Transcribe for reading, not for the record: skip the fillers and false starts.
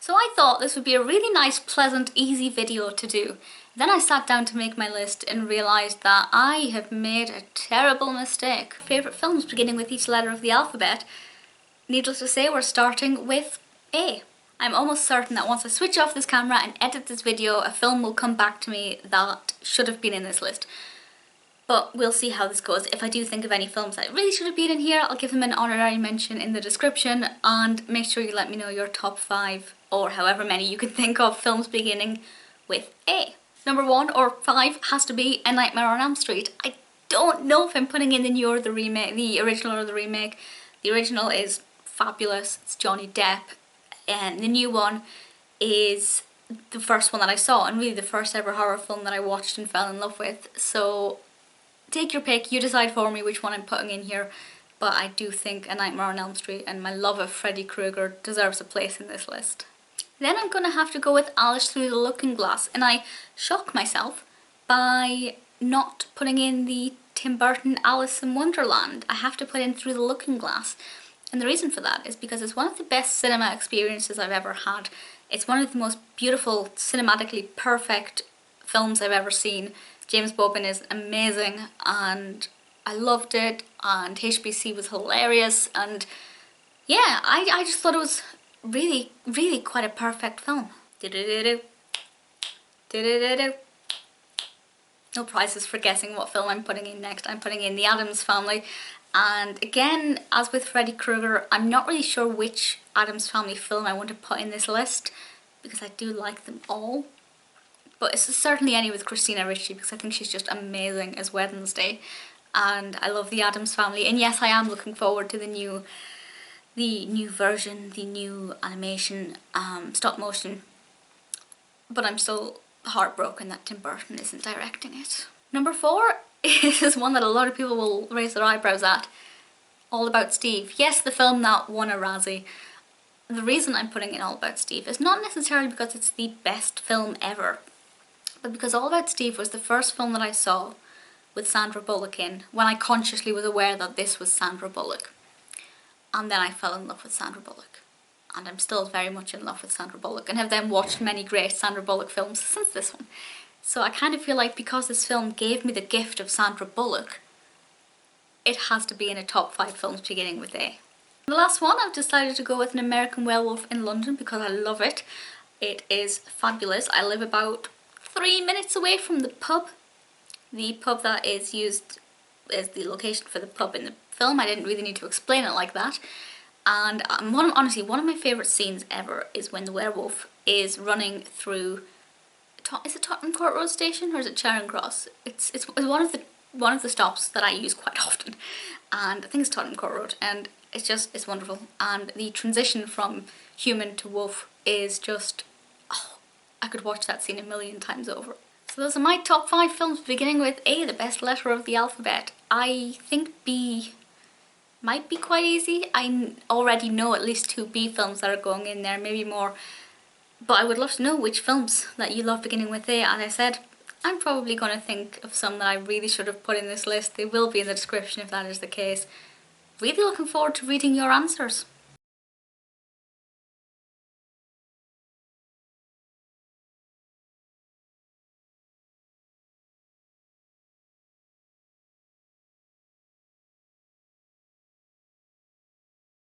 So I thought this would be a really nice, pleasant, easy video to do. Then I sat down to make my list and realised that I have made a terrible mistake. Favourite films beginning with each letter of the alphabet. Needless to say, we're starting with A. I'm almost certain that once I switch off this camera and edit this video, a film will come back to me that should have been in this list. But we'll see how this goes. If I do think of any films that really should have been in here, I'll give them an honorary mention in the description, and make sure you let me know your top 5 or however many you can think of films beginning with A. Number 1 or 5 has to be A Nightmare on Elm Street. I don't know if I'm putting in the new or the remake, the original or the remake. The original is fabulous, it's Johnny Depp, and the new one is the first one that I saw, and really the first ever horror film that I watched and fell in love with. So take your pick, you decide for me which one I'm putting in here, but I do think A Nightmare on Elm Street and my love of Freddy Krueger deserves a place in this list. Then I'm going to have to go with Alice Through the Looking Glass, and I shock myself by not putting in the Tim Burton Alice in Wonderland. I have to put in Through the Looking Glass, and the reason for that is because it's one of the best cinema experiences I've ever had. It's one of the most beautiful, cinematically perfect films I've ever seen. James Bobin is amazing and I loved it, and HBC was hilarious, and yeah, I just thought it was really quite a perfect film. No prizes for guessing what film I'm putting in next. I'm putting in The Addams Family, and again, as with Freddy Krueger, I'm not really sure which Addams Family film I want to put in this list because I do like them all. But it's certainly any with Christina Ricci because I think she's just amazing as Wednesday, and I love The Addams Family. And yes, I am looking forward to the new version, the new animation, stop motion. But I'm still heartbroken that Tim Burton isn't directing it. Number 4 is one that a lot of people will raise their eyebrows at. All About Steve. Yes, the film that won a Razzie. The reason I'm putting in All About Steve is not necessarily because it's the best film ever, but because All About Steve was the first film that I saw with Sandra Bullock in, when I consciously was aware that this was Sandra Bullock. And then I fell in love with Sandra Bullock. And I'm still very much in love with Sandra Bullock, and have then watched many great Sandra Bullock films since this one. So I kind of feel like because this film gave me the gift of Sandra Bullock, it has to be in a top 5 films beginning with A. The last one, I've decided to go with An American Werewolf in London because I love it. It is fabulous. I live about 3 minutes away from the pub that is used as the location for the pub in the film. I didn't really need to explain it like that. And honestly, one of my favourite scenes ever is when the werewolf is running through, is it Tottenham Court Road Station or is it Charing Cross? It's one of the stops that I use quite often, and I think it's Tottenham Court Road, and it's wonderful. And the transition from human to wolf is just, oh, I could watch that scene a million times over. So those are my top 5 films beginning with A, the best letter of the alphabet. I think B might be quite easy. I already know at least 2 B films that are going in there, maybe more. But I would love to know which films that you love beginning with A. As I said, I'm probably going to think of some that I really should have put in this list. They will be in the description if that is the case. Really looking forward to reading your answers.